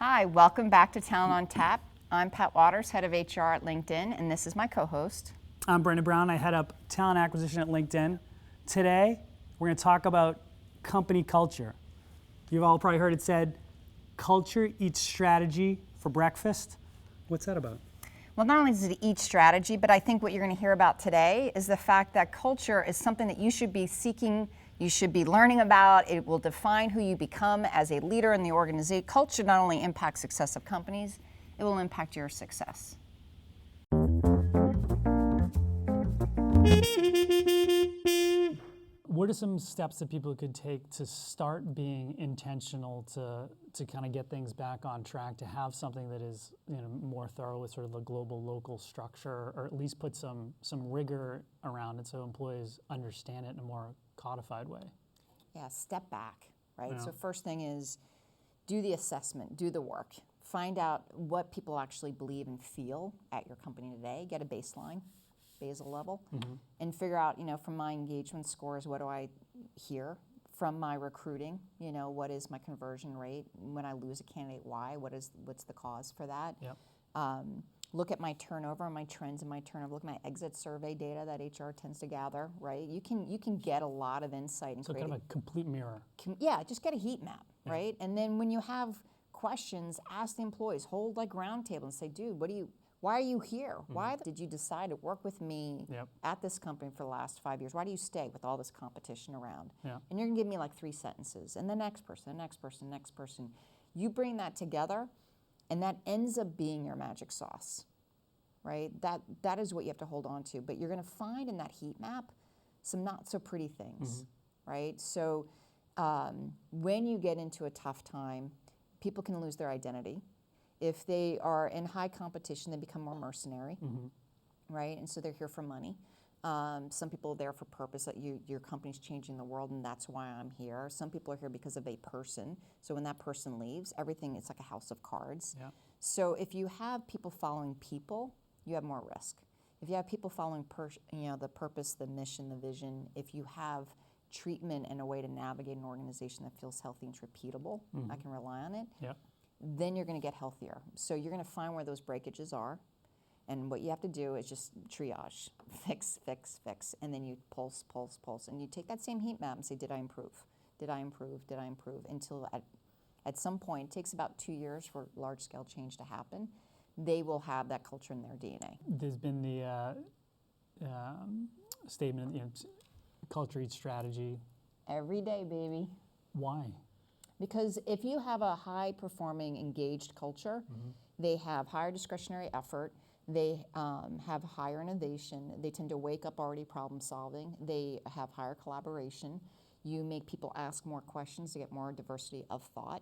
Hi, welcome back to Talent on Tap. I'm Pat Waters, head of HR at LinkedIn, and this is my co-host. I'm Brendan Brown. I head up talent acquisition at LinkedIn. Today, we're going to talk about company culture. You've all probably heard it said, culture eats strategy for breakfast. What's that about? Well, not only does it eat strategy, but I think what you're going to hear about today is the fact that culture is something that you should be seeking, you should be learning about. It will define who you become as a leader in the organization. Culture not only impacts success of companies, it will impact your success. What are some steps that people could take to start being intentional to kind of get things back on track, to have something that is more thorough with sort of the global local structure, or at least put some rigor around it so employees understand it in a more codified way? Yeah, step back, right? Yeah. So first thing is do the assessment, do the work. Find out what people actually believe and feel at your company today. Get a baseline, basal level, and figure out, from my engagement scores, what do I hear? From my recruiting, what is my conversion rate? When I lose a candidate, why? What's the cause for that? Yep. Look at my turnover and my trends in my turnover. Look at my exit survey data that HR tends to gather, right? You can get a lot of insight and So kind of a complete mirror. just get a heat map, right? And then when you have questions, ask the employees, hold like round table and say, dude, why are you here? Why did you decide to work with me at this company for the last 5 years? Why do you stay with all this competition around? Yeah. And you're gonna give me like 3 sentences, and the next person, the next person, the next person. You bring that together, and that ends up being your magic sauce, right? That is what you have to hold on to. But you're gonna find in that heat map some not so pretty things, right? So when you get into a tough time, people can lose their identity. If they are in high competition, they become more mercenary, right? And so they're here for money. Some people are there for purpose, that your company's changing the world and that's why I'm here. Some people are here because of a person. So when that person leaves, it's like a house of cards. Yeah. So if you have people following people, you have more risk. If you have people following the purpose, the mission, the vision, if you have treatment and a way to navigate an organization that feels healthy and it's repeatable, I can rely on it, Yep. then you're going to get healthier. So you're going to find where those breakages are, and what you have to do is just triage, fix, and then you pulse, and you take that same heat map and say, did I improve? Did I improve? Did I improve? Until at some point, it takes about 2 years for large-scale change to happen, they will have that culture in their DNA. There's been the statement, culture eats strategy. Every day, baby. Why? Because if you have a high-performing, engaged culture, they have higher discretionary effort, they have higher innovation, they tend to wake up already problem-solving, they have higher collaboration, you make people ask more questions to get more diversity of thought,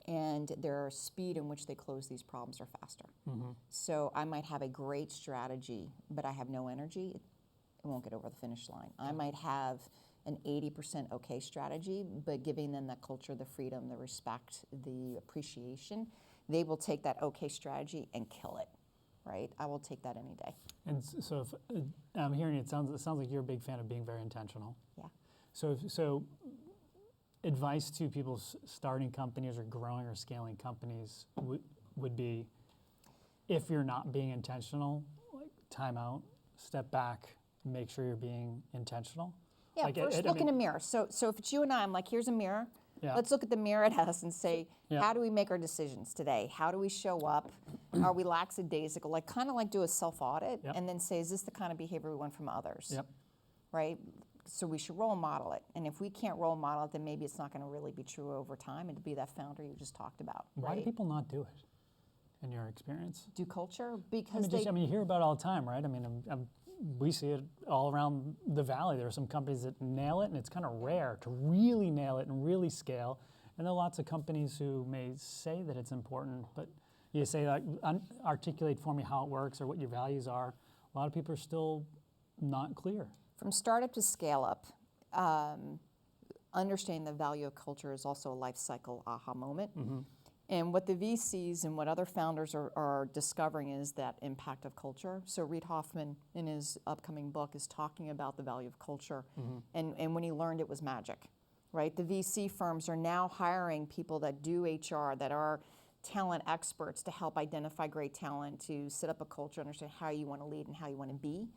and their speed in which they close these problems are faster. So I might have a great strategy, but I have no energy, it won't get over the finish line. I might have an 80% okay strategy, but giving them that culture, the freedom, the respect, the appreciation, they will take that okay strategy and kill it, right? I will take that any day. And so if I'm hearing it sounds like you're a big fan of being very intentional. Yeah. So advice to people starting companies or growing or scaling companies would be, if you're not being intentional, like time out, step back, make sure you're being intentional. Yeah, first look in a mirror. So if it's you and I'm like, here's a mirror. Yeah. Let's look at the mirror at us and say, how do we make our decisions today? How do we show up? Are we lackadaisical? Like kind of like do a self-audit and then say, is this the kind of behavior we want from others? Yep. Right? So we should role model it. And if we can't role model it, then maybe it's not going to really be true over time and to be that founder you just talked about. Why do people not do it, in your experience? Do culture? Because you hear about it all the time, right? We see it all around the valley. There are some companies that nail it, and it's kind of rare to really nail it and really scale. And there are lots of companies who may say that it's important, but you say, like, articulate for me how it works or what your values are. A lot of people are still not clear. From startup to scale up, understanding the value of culture is also a life cycle aha moment. And what the VCs and what other founders are discovering is that impact of culture. So Reid Hoffman, in his upcoming book, is talking about the value of culture. And when he learned it was magic, right? The VC firms are now hiring people that do HR, that are talent experts to help identify great talent, to set up a culture, understand how you want to lead and how you want to be.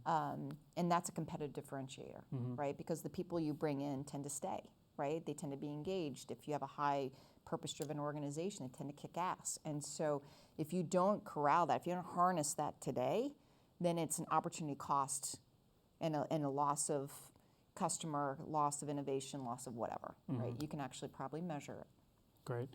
And that's a competitive differentiator, right? Because the people you bring in tend to stay, right? They tend to be engaged. If you have a high purpose-driven organization, they tend to kick ass. And so if you don't corral that, if you don't harness that today, then it's an opportunity cost and a loss of customer, loss of innovation, loss of whatever, right? You can actually probably measure it. Great.